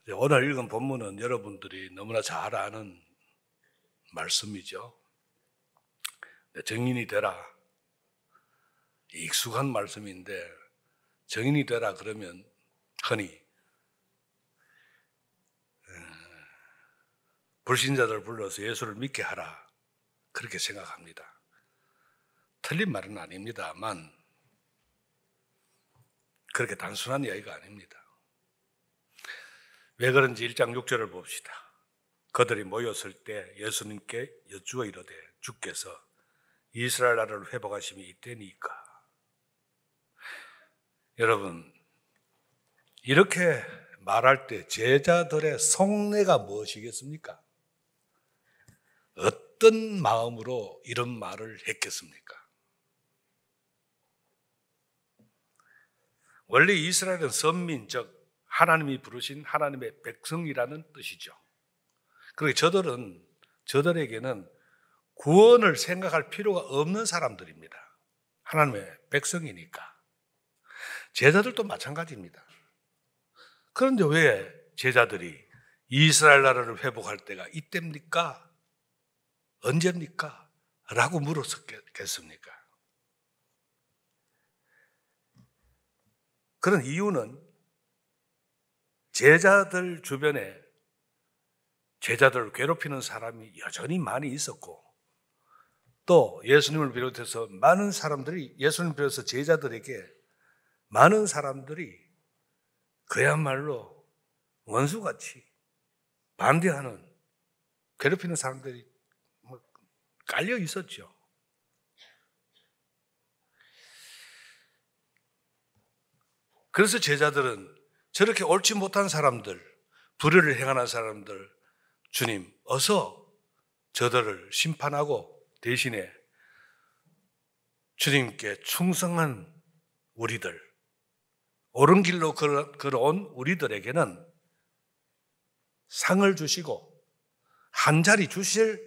오늘 읽은 본문은 여러분들이 너무나 잘 아는 말씀이죠. 증인이 되라. 익숙한 말씀인데 증인이 되라 그러면 흔히 불신자들 불러서 예수를 믿게 하라 그렇게 생각합니다. 틀린 말은 아닙니다만 그렇게 단순한 이야기가 아닙니다. 왜 그런지 1장 6절을 봅시다. 그들이 모였을 때 예수님께 여쭈어 이르되 주께서 이스라엘 나라를 회복하심이 이때니까. 여러분, 이렇게 말할 때 제자들의 속내가 무엇이겠습니까? 어떤 마음으로 이런 말을 했겠습니까? 원래 이스라엘은 선민, 즉 하나님이 부르신 하나님의 백성이라는 뜻이죠. 그리고 저들에게는 구원을 생각할 필요가 없는 사람들입니다. 하나님의 백성이니까. 제자들도 마찬가지입니다. 그런데 왜 제자들이 이스라엘 나라를 회복할 때가 이때입니까? 언제입니까? 라고 물었겠습니까? 그런 이유는 제자들 주변에 제자들을 괴롭히는 사람이 여전히 많이 있었고 또 예수님을 비롯해서 많은 사람들이 예수님을 비롯해서 제자들에게 많은 사람들이 그야말로 원수같이 반대하는 괴롭히는 사람들이 깔려 있었죠. 그래서 제자들은 저렇게 옳지 못한 사람들, 불의를 행하는 사람들, 주님 어서 저들을 심판하고 대신에 주님께 충성한 우리들, 옳은 길로 걸어온 우리들에게는 상을 주시고 한 자리 주실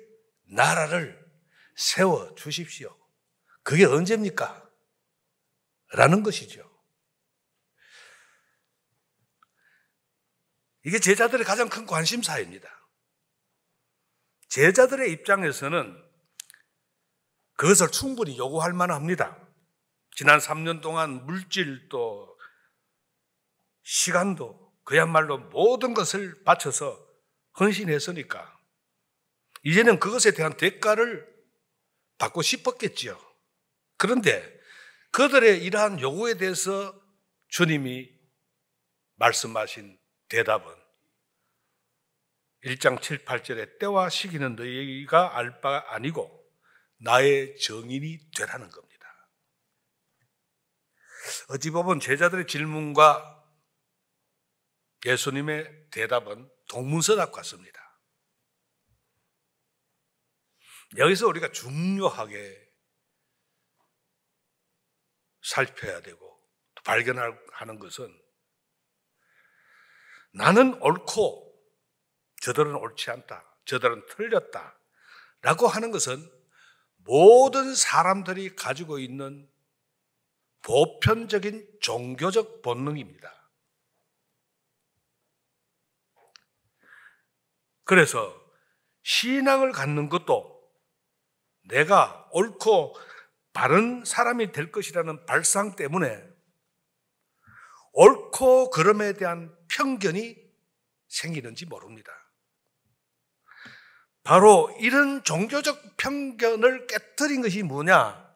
나라를 세워 주십시오. 그게 언제입니까? 라는 것이죠. 이게 제자들의 가장 큰 관심사입니다. 제자들의 입장에서는 그것을 충분히 요구할 만합니다. 지난 3년 동안 물질도 시간도 그야말로 모든 것을 바쳐서 헌신했으니까 이제는 그것에 대한 대가를 받고 싶었겠지요. 그런데 그들의 이러한 요구에 대해서 주님이 말씀하신 대답은 1장 7, 8절에 때와 시기는 너희가 알 바 아니고 나의 정인이 되라는 겁니다. 어찌 보면 제자들의 질문과 예수님의 대답은 동문서답 같습니다. 여기서 우리가 중요하게 살펴야 되고 또 발견하는 것은 나는 옳고 저들은 옳지 않다, 저들은 틀렸다 라고 하는 것은 모든 사람들이 가지고 있는 보편적인 종교적 본능입니다. 그래서 신앙을 갖는 것도 내가 옳고 바른 사람이 될 것이라는 발상 때문에 옳고 그름에 대한 편견이 생기는지 모릅니다. 바로 이런 종교적 편견을 깨트린 것이 뭐냐?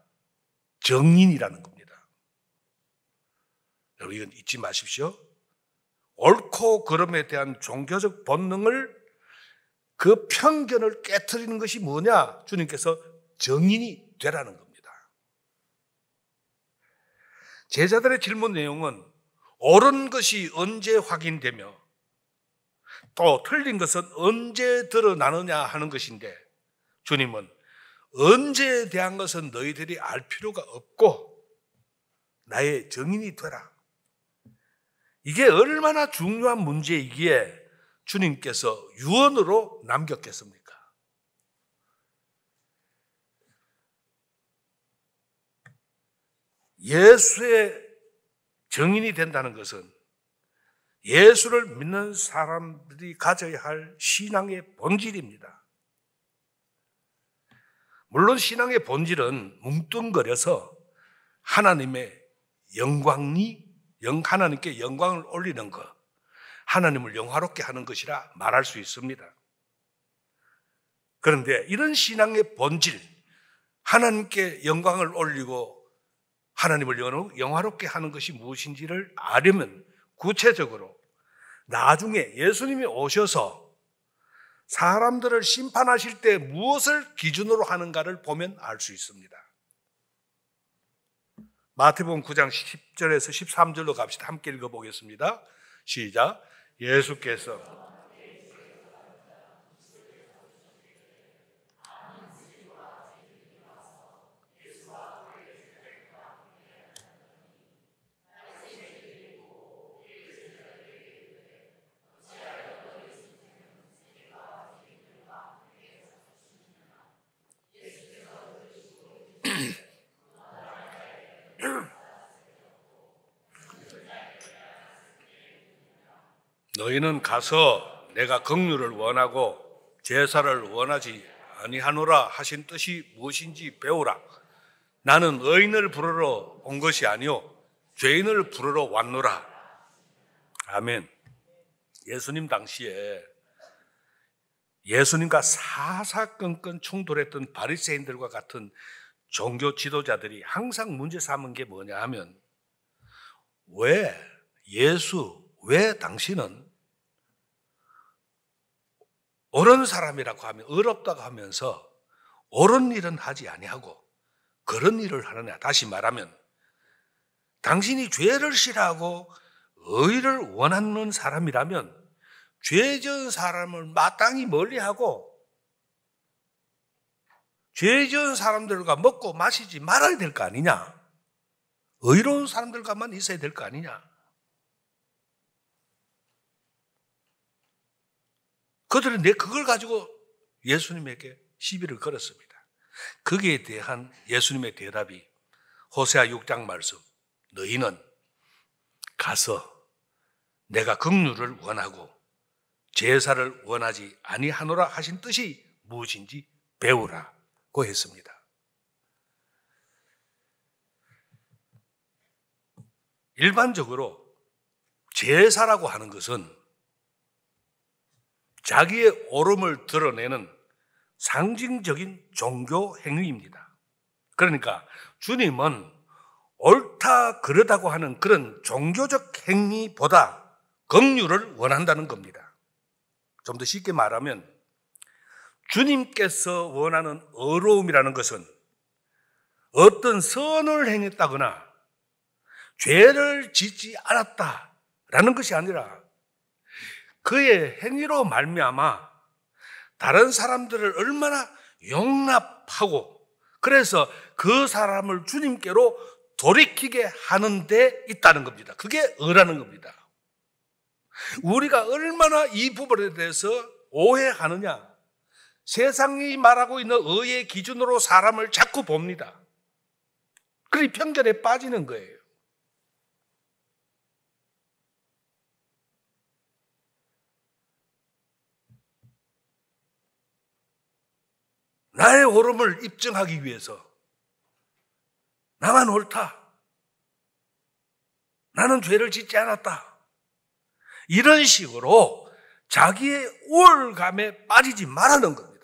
정인이라는 겁니다. 여러분 이건 잊지 마십시오. 옳고 그름에 대한 종교적 본능을 그 편견을 깨트리는 것이 뭐냐? 주님께서 정인이 되라는 겁니다. 제자들의 질문 내용은 옳은 것이 언제 확인되며 또 틀린 것은 언제 드러나느냐 하는 것인데 주님은 언제에 대한 것은 너희들이 알 필요가 없고 나의 정인이 되라. 이게 얼마나 중요한 문제이기에 주님께서 유언으로 남겼겠습니까? 예수의 정인이 된다는 것은 예수를 믿는 사람들이 가져야 할 신앙의 본질입니다. 물론 신앙의 본질은 뭉뚱거려서 하나님의 하나님께 영광을 올리는 것, 하나님을 영화롭게 하는 것이라 말할 수 있습니다. 그런데 이런 신앙의 본질, 하나님께 영광을 올리고 하나님을 영화롭게 하는 것이 무엇인지를 아려면 구체적으로 나중에 예수님이 오셔서 사람들을 심판하실 때 무엇을 기준으로 하는가를 보면 알 수 있습니다. 마태복음 9장 10절에서 13절로 갑시다. 함께 읽어보겠습니다. 시작. 예수께서 너희는 가서 내가 긍휼을 원하고 제사를 원하지 아니하노라 하신 뜻이 무엇인지 배우라. 나는 의인을 부르러 온 것이 아니요 죄인을 부르러 왔노라. 아멘. 예수님 당시에 예수님과 사사건건 충돌했던 바리새인들과 같은 종교 지도자들이 항상 문제 삼은 게 뭐냐 하면 왜 당신은 옳은 사람이라고 하면 의롭다고 하면서 옳은 일은 하지 아니하고 그런 일을 하느냐. 다시 말하면 당신이 죄를 싫어하고 의를 원하는 사람이라면 죄 지은 사람을 마땅히 멀리하고 죄 지은 사람들과 먹고 마시지 말아야 될 거 아니냐. 의로운 사람들과만 있어야 될 거 아니냐. 그들은 그걸 가지고 예수님에게 시비를 걸었습니다. 거기에 대한 예수님의 대답이 호세아 6장 말씀. 너희는 가서 내가 긍휼을 원하고 제사를 원하지 아니하노라 하신 뜻이 무엇인지 배우라고 했습니다. 일반적으로 제사라고 하는 것은 자기의 옳음을 드러내는 상징적인 종교 행위입니다. 그러니까 주님은 옳다 그러다고 하는 그런 종교적 행위보다 긍휼을 원한다는 겁니다. 좀 더 쉽게 말하면 주님께서 원하는 의로움이라는 것은 어떤 선을 행했다거나 죄를 짓지 않았다라는 것이 아니라 그의 행위로 말미암아 다른 사람들을 얼마나 용납하고 그래서 그 사람을 주님께로 돌이키게 하는 데 있다는 겁니다. 그게 의라는 겁니다. 우리가 얼마나 이 부분에 대해서 오해하느냐. 세상이 말하고 있는 의의 기준으로 사람을 자꾸 봅니다. 그리 편견에 빠지는 거예요. 나의 옳음을 입증하기 위해서 나만 옳다. 나는 죄를 짓지 않았다. 이런 식으로 자기의 우월감에 빠지지 말라는 겁니다.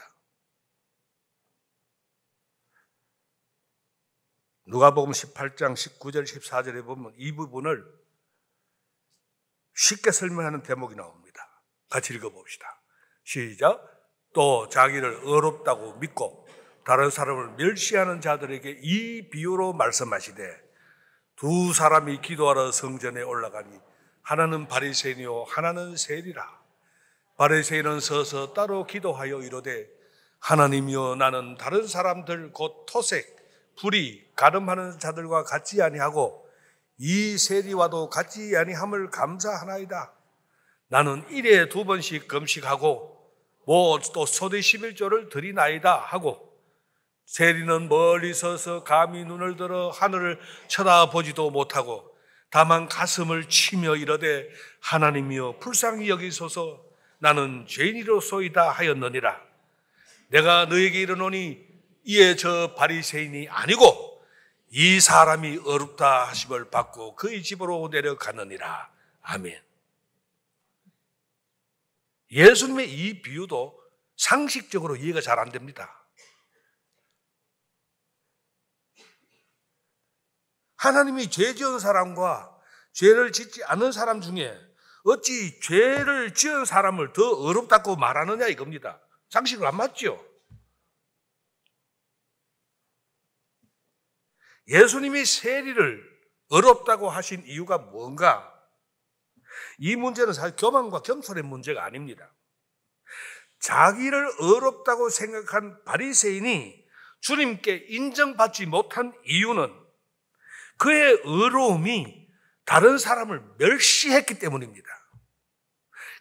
누가복음 18장 19절 14절에 보면 이 부분을 쉽게 설명하는 대목이 나옵니다. 같이 읽어봅시다. 시작. 또 자기를 의롭다고 믿고 다른 사람을 멸시하는 자들에게 이 비유로 말씀하시되 두 사람이 기도하러 성전에 올라가니 하나는 바리새인이요 하나는 세리라. 바리새인은 서서 따로 기도하여 이르되 하나님이여 나는 다른 사람들 곧 토색, 불의, 가늠하는 자들과 같지 아니하고 이 세리와도 같지 아니함을 감사하나이다. 나는 일에 2번씩 금식하고 또 소대 11조를 드리나이다 하고 세리는 멀리 서서 감히 눈을 들어 하늘을 쳐다보지도 못하고 다만 가슴을 치며 이르되 하나님이여 불쌍히 여기소서 나는 죄인이로소이다 하였느니라. 내가 너에게 이르노니 이에 저 바리새인이 아니고 이 사람이 어렵다 하심을 받고 그의 집으로 내려가느니라. 아멘. 예수님의 이 비유도 상식적으로 이해가 잘 안 됩니다. 하나님이 죄 지은 사람과 죄를 짓지 않은 사람 중에 어찌 죄를 지은 사람을 더 어렵다고 말하느냐 이겁니다. 상식으로 안 맞죠? 예수님이 세리를 어렵다고 하신 이유가 뭔가? 이 문제는 사실 교만과 겸손의 문제가 아닙니다. 자기를 어렵다고 생각한 바리새인이 주님께 인정받지 못한 이유는 그의 의로움이 다른 사람을 멸시했기 때문입니다.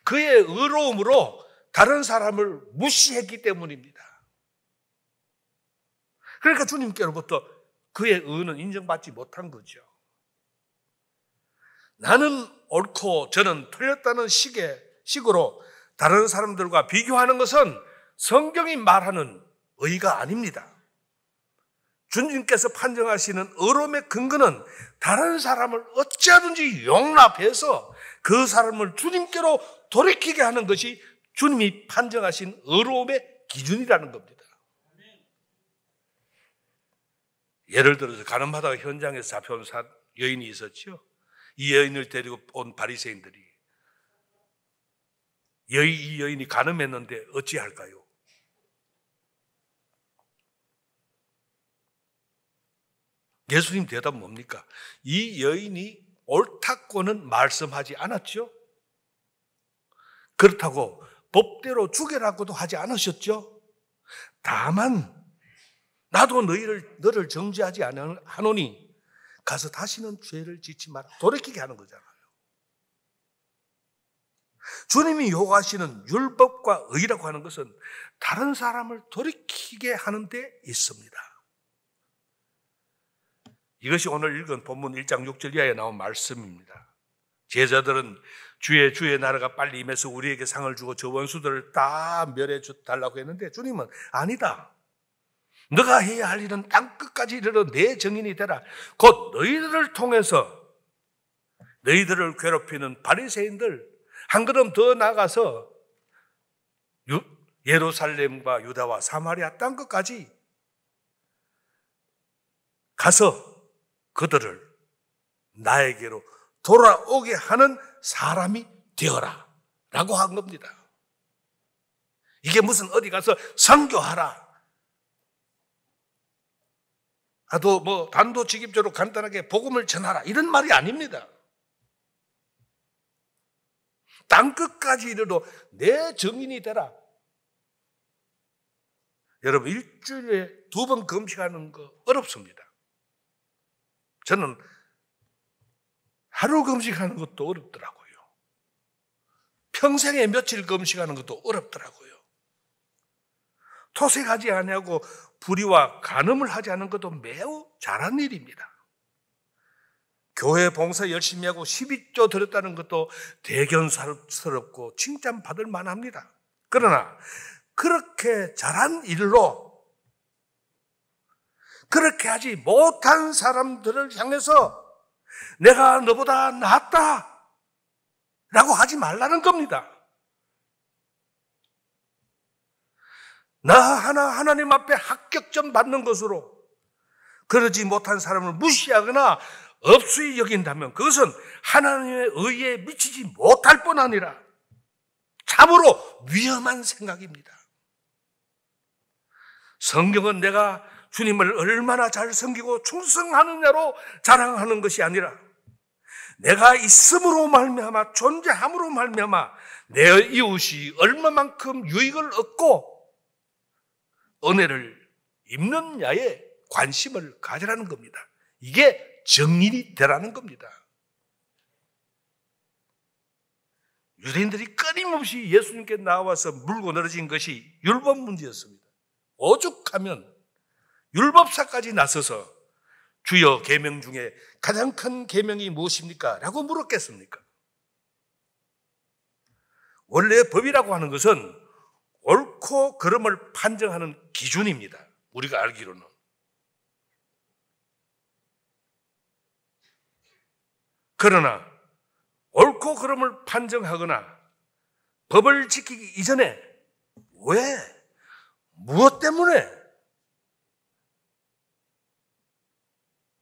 그의 의로움으로 다른 사람을 무시했기 때문입니다. 그러니까 주님께로부터 그의 의는 인정받지 못한 거죠. 나는 옳고 저는 틀렸다는 식으로 다른 사람들과 비교하는 것은 성경이 말하는 의가 아닙니다. 주님께서 판정하시는 의로움의 근거는 다른 사람을 어찌하든지 용납해서 그 사람을 주님께로 돌이키게 하는 것이 주님이 판정하신 의로움의 기준이라는 겁니다. 예를 들어서 가늠하다가 현장에서 잡혀온 여인이 있었죠. 이 여인을 데리고 온 바리새인들이 이 여인이 가늠했는데 어찌할까요? 예수님 대답은 뭡니까? 이 여인이 옳다고는 말씀하지 않았죠. 그렇다고 법대로 죽여라고도 하지 않으셨죠. 다만 나도 너를 정죄하지 않으니 가서 다시는 죄를 짓지 마라. 돌이키게 하는 거잖아요. 주님이 요구하시는 율법과 의라고 하는 것은 다른 사람을 돌이키게 하는 데 있습니다. 이것이 오늘 읽은 본문 1장 6절 이하에 나온 말씀입니다. 제자들은 주의 나라가 빨리 임해서 우리에게 상을 주고 저 원수들을 다 멸해 달라고 했는데 주님은 아니다. 너가 해야 할 일은 땅끝까지 이르러 내 증인이 되라. 곧 너희들을 통해서 너희들을 괴롭히는 바리새인들 한 걸음 더 나가서 예루살렘과 유다와 사마리아 땅끝까지 가서 그들을 나에게로 돌아오게 하는 사람이 되어라 라고 한 겁니다. 이게 무슨 어디 가서 선교하라, 또 뭐 단도직입적으로 간단하게 복음을 전하라 이런 말이 아닙니다. 땅끝까지 이르러 내 증인이 되라. 여러분 일주일에 2번 금식하는 거 어렵습니다. 저는 하루 금식하는 것도 어렵더라고요. 평생에 며칠 금식하는 것도 어렵더라고요. 토색하지 아니하고 불의와 간음을 하지 않은 것도 매우 잘한 일입니다. 교회 봉사 열심히 하고 12조 드렸다는 것도 대견스럽고 칭찬받을 만합니다. 그러나 그렇게 잘한 일로 그렇게 하지 못한 사람들을 향해서 내가 너보다 낫다 라고 하지 말라는 겁니다. 나 하나님 앞에 합격점 받는 것으로 그러지 못한 사람을 무시하거나 없이 여긴다면 그것은 하나님의 의에 미치지 못할 뿐 아니라 참으로 위험한 생각입니다. 성경은 내가 주님을 얼마나 잘 섬기고 충성하느냐로 자랑하는 것이 아니라 내가 있음으로 말미암아 존재함으로 말미암아 내 이웃이 얼마만큼 유익을 얻고 은혜를 입느냐에 관심을 가지라는 겁니다. 이게 증인이 되라는 겁니다. 유대인들이 끊임없이 예수님께 나와서 물고 늘어진 것이 율법 문제였습니다. 오죽하면 율법사까지 나서서 주여 계명 중에 가장 큰 계명이 무엇입니까? 라고 물었겠습니까? 원래 법이라고 하는 것은 옳고 그름을 판정하는 기준입니다. 우리가 알기로는. 그러나 옳고 그름을 판정하거나 법을 지키기 이전에 왜? 무엇 때문에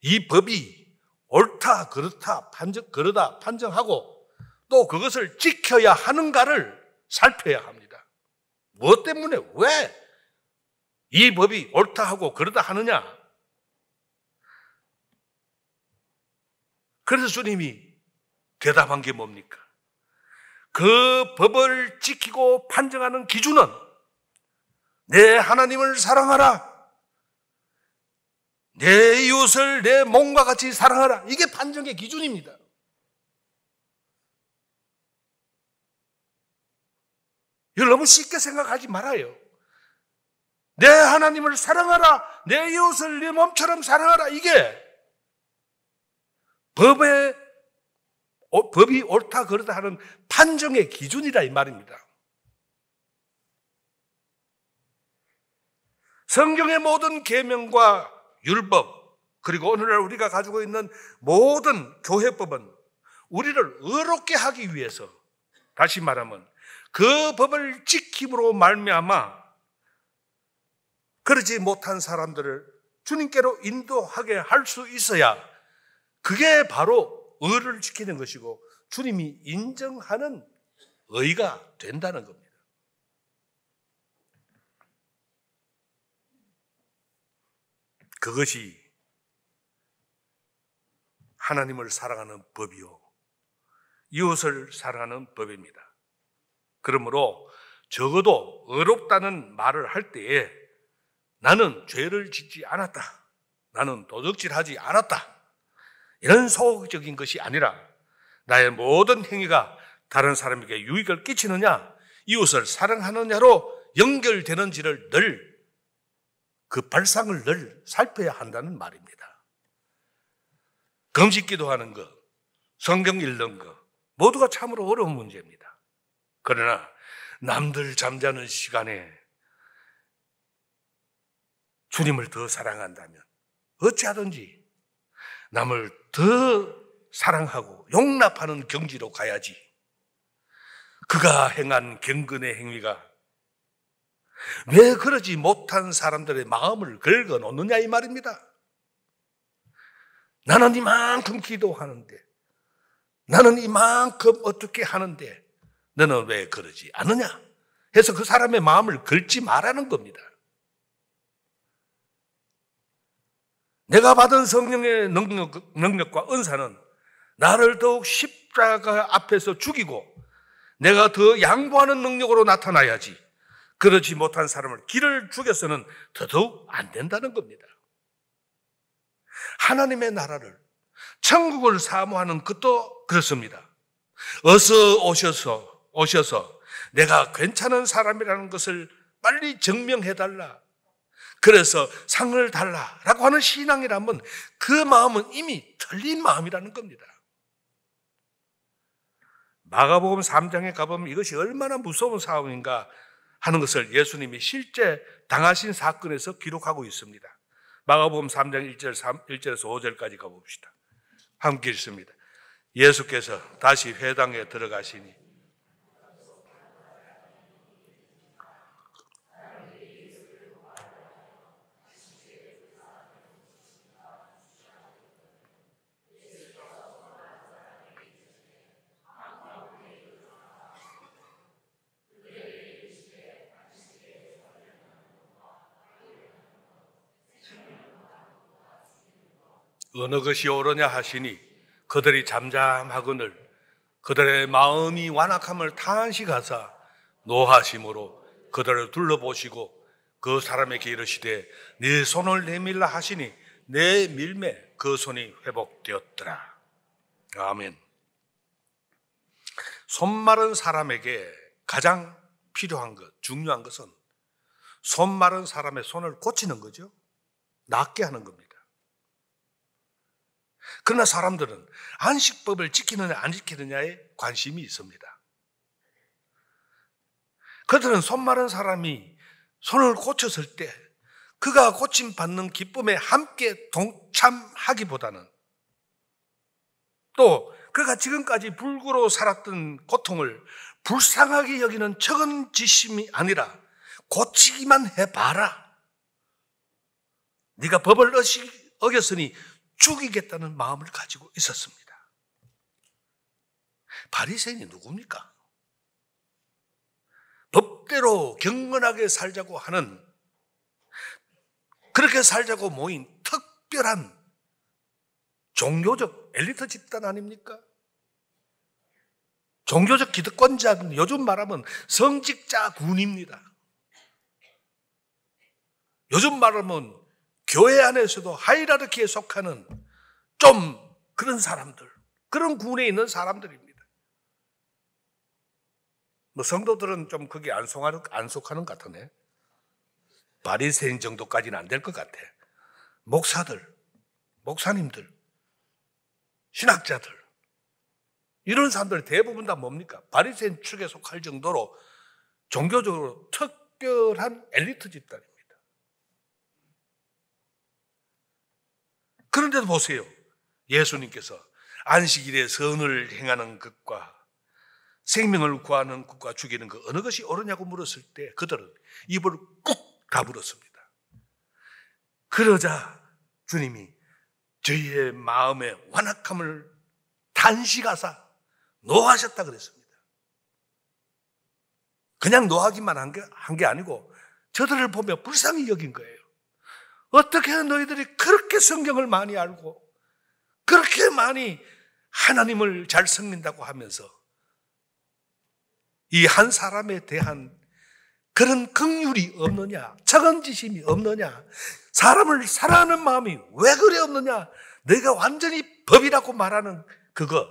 이 법이 옳다, 그렇다, 그러다 판정하고 또 그것을 지켜야 하는가를 살펴야 합니다. 무엇 때문에 왜 이 법이 옳다 하고 그러다 하느냐? 그래서 주님이 대답한 게 뭡니까? 그 법을 지키고 판정하는 기준은 내 하나님을 사랑하라, 내 이웃을 내 몸과 같이 사랑하라. 이게 판정의 기준입니다. 이걸 너무 쉽게 생각하지 말아요. 내 하나님을 사랑하라, 내 이웃을 내 몸처럼 사랑하라. 이게 법이 옳다 그러다 하는 판정의 기준이다 이 말입니다. 성경의 모든 계명과 율법, 그리고 오늘날 우리가 가지고 있는 모든 교회법은 우리를 의롭게 하기 위해서, 다시 말하면 그 법을 지킴으로 말미암아 그러지 못한 사람들을 주님께로 인도하게 할 수 있어야 그게 바로 의를 지키는 것이고 주님이 인정하는 의가 된다는 겁니다. 그것이 하나님을 사랑하는 법이요, 이웃을 사랑하는 법입니다. 그러므로 적어도 의롭다는 말을 할 때에 나는 죄를 짓지 않았다, 나는 도둑질하지 않았다, 이런 소극적인 것이 아니라 나의 모든 행위가 다른 사람에게 유익을 끼치느냐, 이웃을 사랑하느냐로 연결되는지를 늘 그 발상을 늘 살펴야 한다는 말입니다. 금식 기도하는 것, 성경 읽는 것 모두가 참으로 어려운 문제입니다. 그러나 남들 잠자는 시간에 주님을 더 사랑한다면 어찌하든지 남을 더 사랑하고 용납하는 경지로 가야지. 그가 행한 경건의 행위가 왜 그러지 못한 사람들의 마음을 긁어놓느냐 이 말입니다. 나는 이만큼 기도하는데, 나는 이만큼 어떻게 하는데 너는 왜 그러지 않느냐 해서 그 사람의 마음을 긁지 말라는 겁니다. 내가 받은 성령의 능력과 은사는 나를 더욱 십자가 앞에서 죽이고 내가 더 양보하는 능력으로 나타나야지, 그렇지 못한 사람을 길을 죽여서는 더더욱 안 된다는 겁니다. 하나님의 나라를, 천국을 사모하는 것도 그렇습니다. 어서 오셔서 내가 괜찮은 사람이라는 것을 빨리 증명해달라, 그래서 상을 달라라고 하는 신앙이라면 그 마음은 이미 틀린 마음이라는 겁니다. 마가복음 3장에 가보면 이것이 얼마나 무서운 사업인가 하는 것을 예수님이 실제 당하신 사건에서 기록하고 있습니다. 마가복음 3장 1절에서 5절까지 가봅시다. 함께 읽습니다. 예수께서 다시 회당에 들어가시니 어느 것이 옳으냐 하시니 그들이 잠잠하거늘 그들의 마음이 완악함을 탄식하사 노하심으로 그들을 둘러보시고 그 사람에게 이르시되 네 손을 내밀라 하시니 내 밀매 그 손이 회복되었더라. 아멘. 손 마른 사람에게 가장 필요한 것, 중요한 것은 손 마른 사람의 손을 고치는 거죠. 낫게 하는 겁니다. 그러나 사람들은 안식법을 지키느냐 안 지키느냐에 관심이 있습니다. 그들은 손 마른 사람이 손을 고쳤을 때 그가 고침받는 기쁨에 함께 동참하기보다는, 또 그가 지금까지 불구로 살았던 고통을 불쌍하게 여기는 적은지심이 아니라 고치기만 해봐라, 네가 법을 어겼으니 죽이겠다는 마음을 가지고 있었습니다. 바리새인이 누굽니까? 법대로 경건하게 살자고 하는, 그렇게 살자고 모인 특별한 종교적 엘리트 집단 아닙니까? 종교적 기득권자, 요즘 말하면 성직자군입니다. 요즘 말하면 교회 안에서도 하이라르키에 속하는 좀 그런 사람들, 그런 군에 있는 사람들입니다. 뭐 성도들은 좀 거기에 안 속하는 것 같으네. 바리새인 정도까지는 안 될 것 같아. 목사들, 목사님들, 신학자들, 이런 사람들 대부분 다 뭡니까? 바리새인 축에 속할 정도로 종교적으로 특별한 엘리트 집단입니다. 그런데도 보세요. 예수님께서 안식일에 선을 행하는 것과 생명을 구하는 것과 죽이는 것 어느 것이 옳으냐고 물었을 때 그들은 입을 꾹 다물었습니다. 그러자 주님이 저희의 마음의 완악함을 단식하사 노하셨다 그랬습니다. 그냥 노하기만 한 게 아니고 저들을 보며 불쌍히 여긴 거예요. 어떻게 너희들이 그렇게 성경을 많이 알고 그렇게 많이 하나님을 잘 섬긴다고 하면서 이 한 사람에 대한 그런 긍휼이 없느냐, 적은지심이 없느냐, 사람을 사랑하는 마음이 왜 그래 없느냐, 내가 완전히 법이라고 말하는 그거.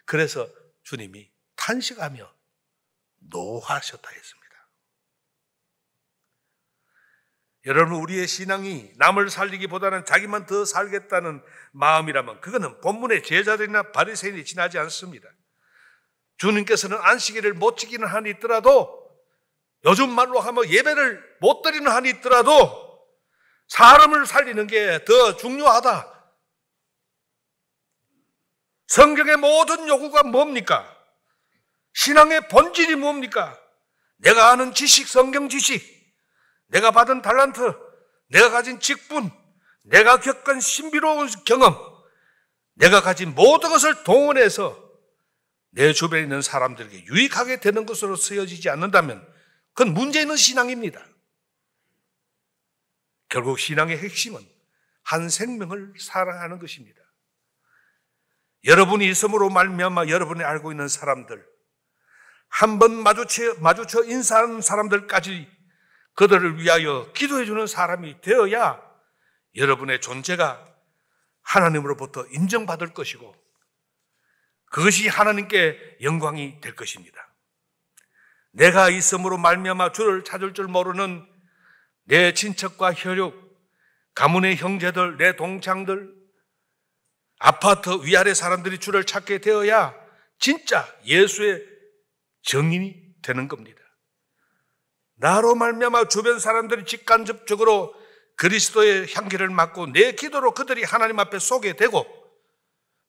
그래서 주님이 탄식하며 노하셨다 했습니다. 여러분, 우리의 신앙이 남을 살리기보다는 자기만 더 살겠다는 마음이라면 그거는 본문의 제자들이나 바리새인이 지나지 않습니다. 주님께서는 안식일을 못 지키는 한이 있더라도, 요즘 말로 하면 예배를 못 드리는 한이 있더라도 사람을 살리는 게 더 중요하다. 성경의 모든 요구가 뭡니까? 신앙의 본질이 뭡니까? 내가 아는 지식, 성경 지식, 내가 받은 달란트, 내가 가진 직분, 내가 겪은 신비로운 경험, 내가 가진 모든 것을 동원해서 내 주변에 있는 사람들에게 유익하게 되는 것으로 쓰여지지 않는다면 그건 문제 있는 신앙입니다. 결국 신앙의 핵심은 한 생명을 사랑하는 것입니다. 여러분이 있음으로 말미암아 여러분이 알고 있는 사람들, 한 번 마주쳐 인사하는 사람들까지 그들을 위하여 기도해 주는 사람이 되어야 여러분의 존재가 하나님으로부터 인정받을 것이고 그것이 하나님께 영광이 될 것입니다. 내가 있음으로 말미암아 주를 찾을 줄 모르는 내 친척과 혈육, 가문의 형제들, 내 동창들, 아파트 위아래 사람들이 주를 찾게 되어야 진짜 예수의 증인이 되는 겁니다. 나로 말미암아 주변 사람들이 직간접적으로 그리스도의 향기를 맡고 내 기도로 그들이 하나님 앞에 쏘게 되고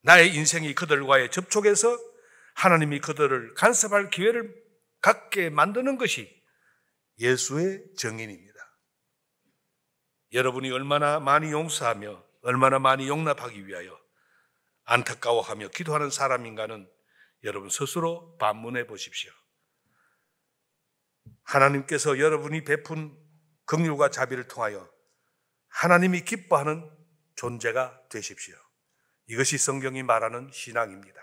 나의 인생이 그들과의 접촉에서 하나님이 그들을 간섭할 기회를 갖게 만드는 것이 예수의 증인입니다. 여러분이 얼마나 많이 용서하며 얼마나 많이 용납하기 위하여 안타까워하며 기도하는 사람인가는 여러분 스스로 반문해 보십시오. 하나님께서 여러분이 베푼 긍휼과 자비를 통하여 하나님이 기뻐하는 존재가 되십시오. 이것이 성경이 말하는 신앙입니다.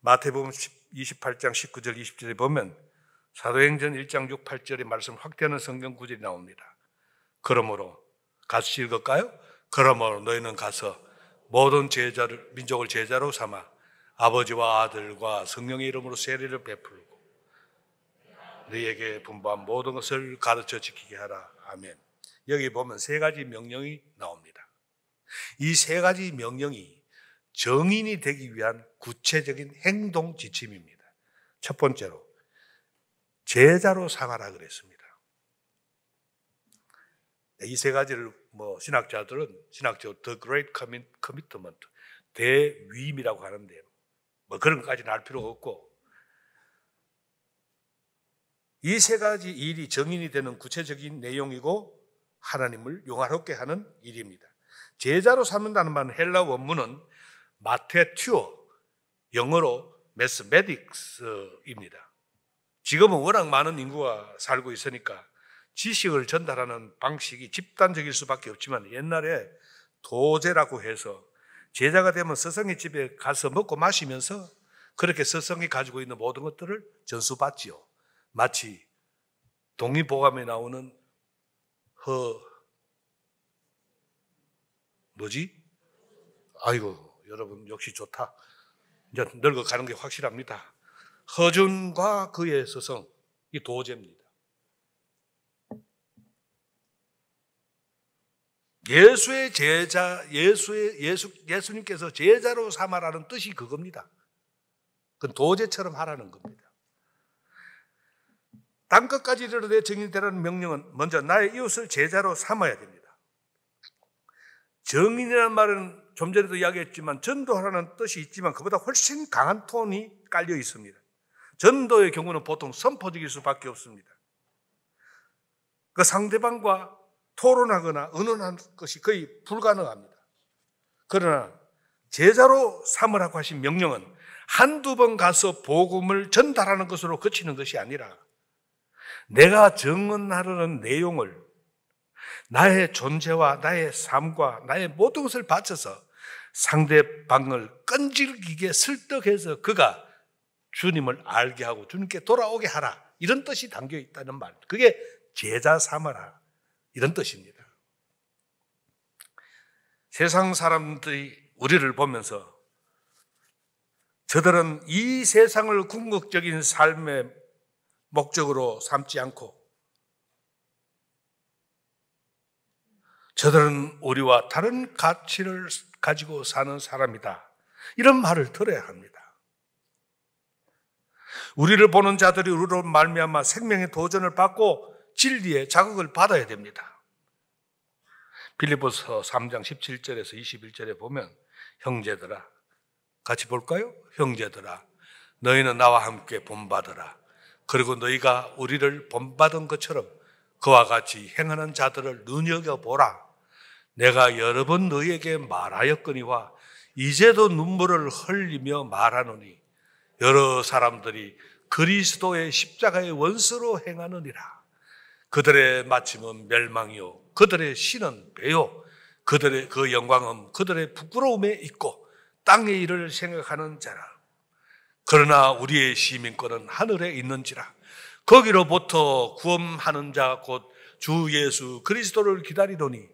마태복음 28장 19절 20절에 보면 사도행전 1장 6, 8절의 말씀 확대하는 성경 구절이 나옵니다. 그러므로 같이 읽을까요? 그러므로 너희는 가서 모든 민족을 제자로 삼아 아버지와 아들과 성령의 이름으로 세례를 베풀고 너희에게 분부한 모든 것을 가르쳐 지키게 하라. 아멘. 여기 보면 세 가지 명령이 나옵니다. 이 세 가지 명령이 정인이 되기 위한 구체적인 행동 지침입니다. 첫 번째로 제자로 삼아라 그랬습니다. 이 세 가지를 신학자들은 The Great Commitment, 대위임이라고 하는데 그런 것까지는 알 필요가 없고, 이 세 가지 일이 정인이 되는 구체적인 내용이고 하나님을 용화롭게 하는 일입니다. 제자로 삼는다는 말은 헬라 원문은 마테튜어, 영어로 매스메딕스입니다. 지금은 워낙 많은 인구가 살고 있으니까 지식을 전달하는 방식이 집단적일 수밖에 없지만, 옛날에 도제라고 해서 제자가 되면 스승의 집에 가서 먹고 마시면서 그렇게 스승이 가지고 있는 모든 것들을 전수받지요. 마치 동의보감에 나오는 아이고 여러분 역시 좋다. 이제 늙어가는 게 확실합니다. 허준과 그의 스승, 이 도제입니다. 예수의 제자, 예수님께서 제자로 삼아라는 뜻이 그겁니다. 그건 도제처럼 하라는 겁니다. 땅끝까지 이르러 정인되라는 명령은 먼저 나의 이웃을 제자로 삼아야 됩니다. 정인이라는 말은 좀 전에도 이야기했지만 전도하라는 뜻이 있지만 그보다 훨씬 강한 톤이 깔려 있습니다. 전도의 경우는 보통 선포적일 수밖에 없습니다. 그 상대방과 토론하거나 의논하는 것이 거의 불가능합니다. 그러나 제자로 삼으라고 하신 명령은 한두 번 가서 복음을 전달하는 것으로 그치는 것이 아니라 내가 증언하려는 내용을 나의 존재와 나의 삶과 나의 모든 것을 바쳐서 상대방을 끈질기게 설득해서 그가 주님을 알게 하고 주님께 돌아오게 하라, 이런 뜻이 담겨 있다는 말, 그게 제자 삼아라 이런 뜻입니다. 세상 사람들이 우리를 보면서 저들은 이 세상을 궁극적인 삶의 목적으로 삼지 않고 저들은 우리와 다른 가치를 가지고 사는 사람이다, 이런 말을 들어야 합니다. 우리를 보는 자들이 우리로 말미암아 생명의 도전을 받고 진리의 자극을 받아야 됩니다. 빌립보서 3장 17절에서 21절에 보면 형제들아, 같이 볼까요? 형제들아, 너희는 나와 함께 본받으라. 그리고 너희가 우리를 본받은 것처럼 그와 같이 행하는 자들을 눈여겨보라. 내가 여러 번 너희에게 말하였거니와 이제도 눈물을 흘리며 말하노니 여러 사람들이 그리스도의 십자가의 원수로 행하느니라. 그들의 마침은 멸망이요 그들의 신은 배요 그들의 그 영광은 그들의 부끄러움에 있고 땅의 일을 생각하는 자라. 그러나 우리의 시민권은 하늘에 있는지라. 거기로부터 구원하는 자 곧 주 예수 그리스도를 기다리더니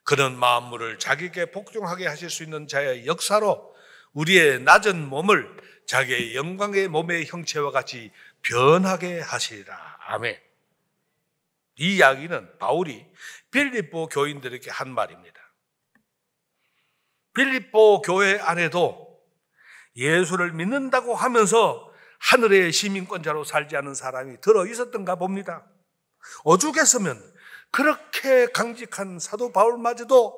그는 만물을 자기에게 복종하게 하실 수 있는 자의 역사로 우리의 낮은 몸을 자기의 영광의 몸의 형체와 같이 변하게 하시리라. 아멘. 이 이야기는 바울이 빌립보 교인들에게 한 말입니다. 빌립보 교회 안에도 예수를 믿는다고 하면서 하늘의 시민권자로 살지 않은 사람이 들어 있었던가 봅니다. 오죽했으면 그렇게 강직한 사도 바울마저도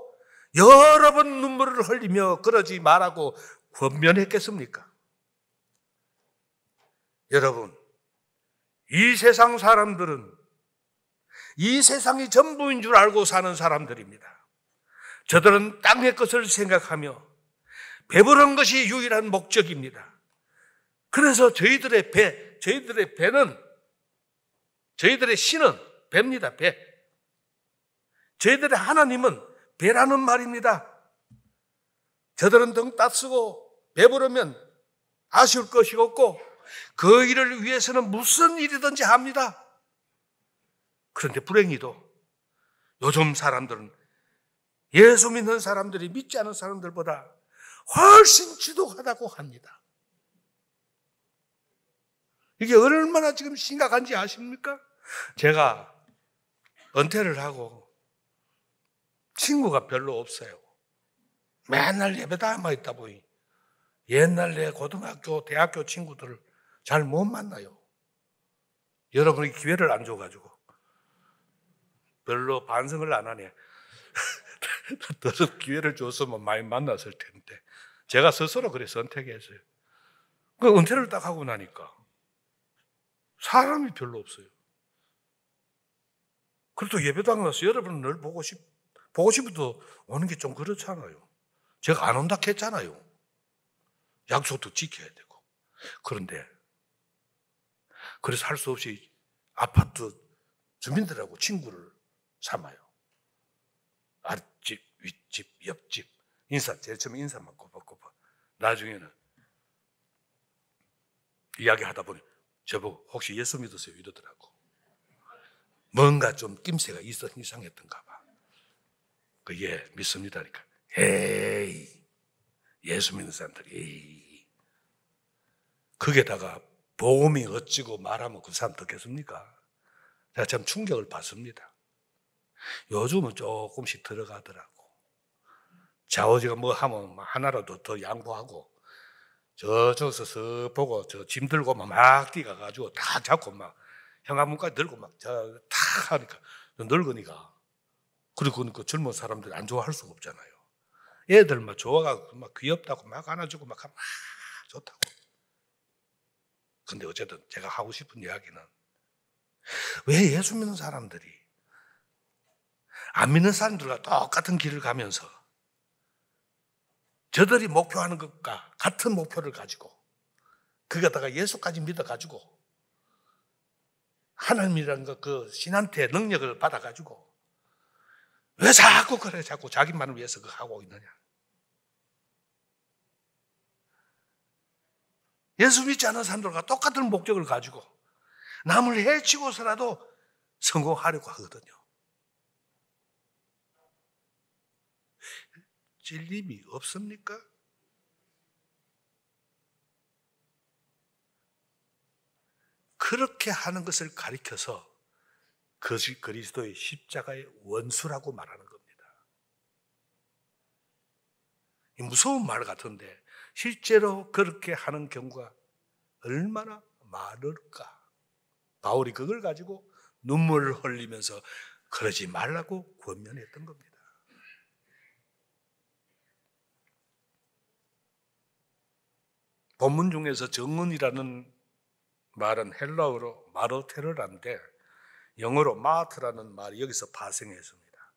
여러 번 눈물을 흘리며 그러지 말라고 권면했겠습니까? 여러분, 이 세상 사람들은 이 세상이 전부인 줄 알고 사는 사람들입니다. 저들은 땅의 것을 생각하며 배부른 것이 유일한 목적입니다. 그래서 저희들의 신은 배입니다. 배. 저희들의 하나님은 배라는 말입니다. 저들은 등 따쓰고 배부르면 아쉬울 것이 없고 그 일을 위해서는 무슨 일이든지 합니다. 그런데 불행히도 요즘 사람들은 예수 믿는 사람들이 믿지 않은 사람들보다 훨씬 지독하다고 합니다. 이게 얼마나 지금 심각한지 아십니까? 제가 은퇴를 하고 친구가 별로 없어요. 맨날 예배당에만 있다 보니 옛날 내 고등학교, 대학교 친구들을 잘 못 만나요. 여러분이 기회를 안 줘가지고 별로 반성을 안 하네. 더 기회를 줬으면 많이 만났을 텐데 제가 스스로 그래 선택했어요. 그 은퇴를 딱 하고 나니까 사람이 별로 없어요. 그래도 예배당 가서 여러분을 늘 보고 싶어도 오는 게 좀 그렇잖아요. 제가 안 온다 했잖아요. 약속도 지켜야 되고. 그런데 그래서 할 수 없이 아파트 주민들하고 친구를 삼아요. 아랫집, 윗집, 옆집 인사, 제일 처음에 인사만 꼬박꼬박. 나중에는 이야기하다 보니 저보고 혹시 예수 믿으세요? 이러더라고. 뭔가 좀 낌새가 이상했던가 봐. 예, 믿습니다니까. 에이, 예수 믿는 사람들이 에이. 거기에다가 복음이 어찌고 말하면 그 사람 듣겠습니까? 제가 참 충격을 받습니다. 요즘은 조금씩 들어가더라고. 좌우지가 뭐 하면 하나라도 더 양보하고 저쪽에서 쓱 보고 저 짐 들고 막 뛰어가가지고 다 잡고 막 현관문까지 들고 막 탁 하니까 늙으니까 그리고 그 젊은 사람들 안 좋아할 수가 없잖아요. 애들 막 좋아가고 막 귀엽다고 막 안아주고 막 하면 좋다고. 근데 어쨌든 제가 하고 싶은 이야기는 왜 예수 믿는 사람들이 안 믿는 사람들과 똑같은 길을 가면서 저들이 목표하는 것과 같은 목표를 가지고 거기다가 예수까지 믿어가지고 하나님이라는 그 신한테 능력을 받아가지고 왜 자꾸 그래 자꾸 자기만을 위해서 그거 하고 있느냐. 예수 믿지 않는 사람들과 똑같은 목적을 가지고 남을 해치고서라도 성공하려고 하거든요. 찔림이 없습니까? 그렇게 하는 것을 가리켜서 그것이 그리스도의 십자가의 원수라고 말하는 겁니다. 무서운 말 같은데 실제로 그렇게 하는 경우가 얼마나 많을까? 바울이 그걸 가지고 눈물을 흘리면서 그러지 말라고 권면했던 겁니다. 본문 중에서 정은이라는 말은 헬라어로 마르테르란데 영어로 마트라는 말이 여기서 파생했습니다.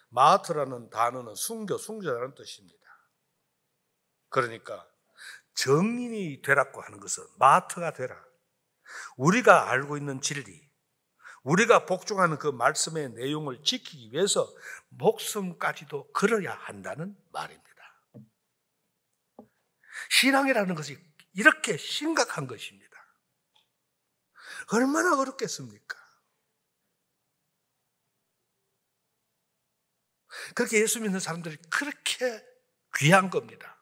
마트라는 단어는 순교라는 뜻입니다. 그러니까 정인이 되라고 하는 것은 마트가 되라. 우리가 알고 있는 진리, 우리가 복종하는 그 말씀의 내용을 지키기 위해서 목숨까지도 걸어야 한다는 말입니다. 신앙이라는 것이 이렇게 심각한 것입니다. 얼마나 어렵겠습니까? 그렇게 예수 믿는 사람들이 그렇게 귀한 겁니다.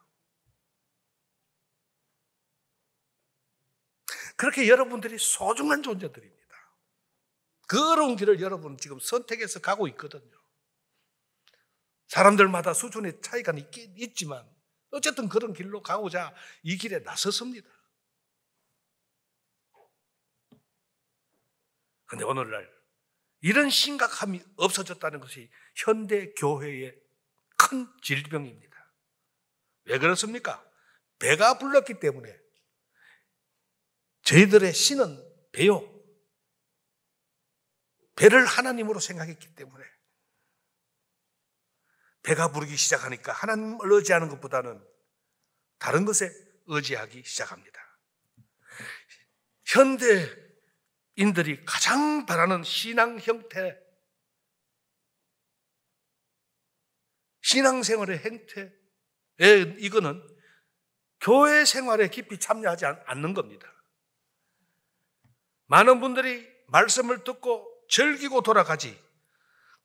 그렇게 여러분들이 소중한 존재들입니다. 그 어려운 길을 여러분 지금 선택해서 가고 있거든요. 사람들마다 수준의 차이가 있지만 어쨌든 그런 길로 가고자 이 길에 나섰습니다. 그런데 오늘날 이런 심각함이 없어졌다는 것이 현대 교회의 큰 질병입니다. 왜 그렇습니까? 배가 불렀기 때문에 저희들의 신은 배요. 배를 하나님으로 생각했기 때문에 배가 부르기 시작하니까 하나님을 의지하는 것보다는 다른 것에 의지하기 시작합니다. 현대인들이 가장 바라는 신앙 형태, 신앙생활의 행태, 이거는 교회 생활에 깊이 참여하지 않는 겁니다. 많은 분들이 말씀을 듣고 즐기고 돌아가지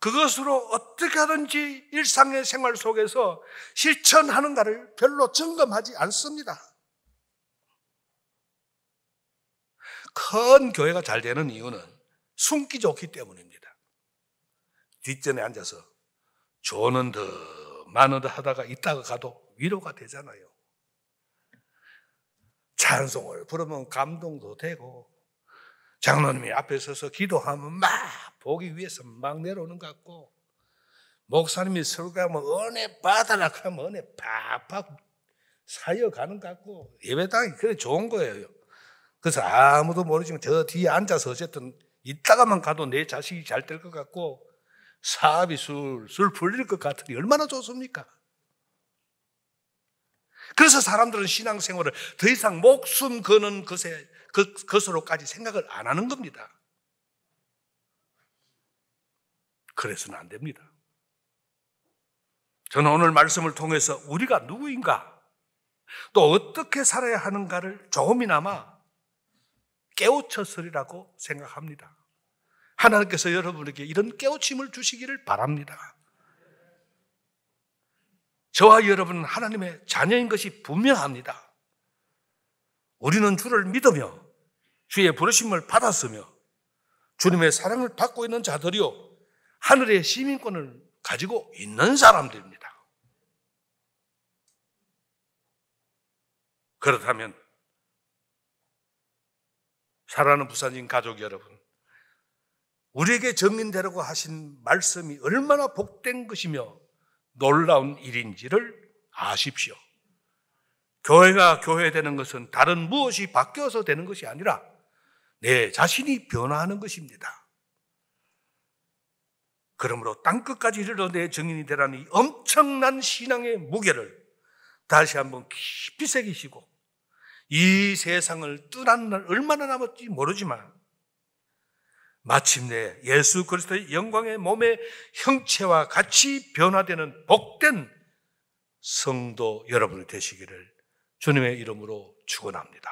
그것으로 어떻게 하든지 일상의 생활 속에서 실천하는가를 별로 점검하지 않습니다. 큰 교회가 잘 되는 이유는 숨기 좋기 때문입니다. 뒷전에 앉아서 조는 더 많은 하다가 있다가 가도 위로가 되잖아요. 찬송을 부르면 감동도 되고, 장로님이 앞에 서서 기도하면 막 보기 위해서 막 내려오는 것 같고, 목사님이 설교하면 은혜 받아라 그러면 은혜 팍팍 사여가는 것 같고, 예배당이 그래 좋은 거예요. 그래서 아무도 모르지만 저 뒤에 앉아서 어쨌든 이따가만 가도 내 자식이 잘 될 것 같고, 사업이 술술 풀릴 것 같으니 얼마나 좋습니까? 그래서 사람들은 신앙생활을 더 이상 목숨 거는 것으로까지 생각을 안 하는 겁니다. 그래서는 안 됩니다. 저는 오늘 말씀을 통해서 우리가 누구인가, 또 어떻게 살아야 하는가를 조금이나마 깨우쳤으리라고 생각합니다. 하나님께서 여러분에게 이런 깨우침을 주시기를 바랍니다. 저와 여러분은 하나님의 자녀인 것이 분명합니다. 우리는 주를 믿으며 주의 부르심을 받았으며 주님의 사랑을 받고 있는 자들이요, 하늘의 시민권을 가지고 있는 사람들입니다. 그렇다면 사랑하는 부산인 가족 여러분, 우리에게 정인되라고 하신 말씀이 얼마나 복된 것이며 놀라운 일인지를 아십시오. 교회가 교회되는 것은 다른 무엇이 바뀌어서 되는 것이 아니라 내 자신이 변화하는 것입니다. 그러므로 땅끝까지 이르러 내 증인이 되라는 이 엄청난 신앙의 무게를 다시 한번 깊이 새기시고, 이 세상을 떠나는 날 얼마나 남았지 모르지만 마침내 예수 그리스도의 영광의 몸의 형체와 같이 변화되는 복된 성도 여러분이 되시기를 주님의 이름으로 축원합니다.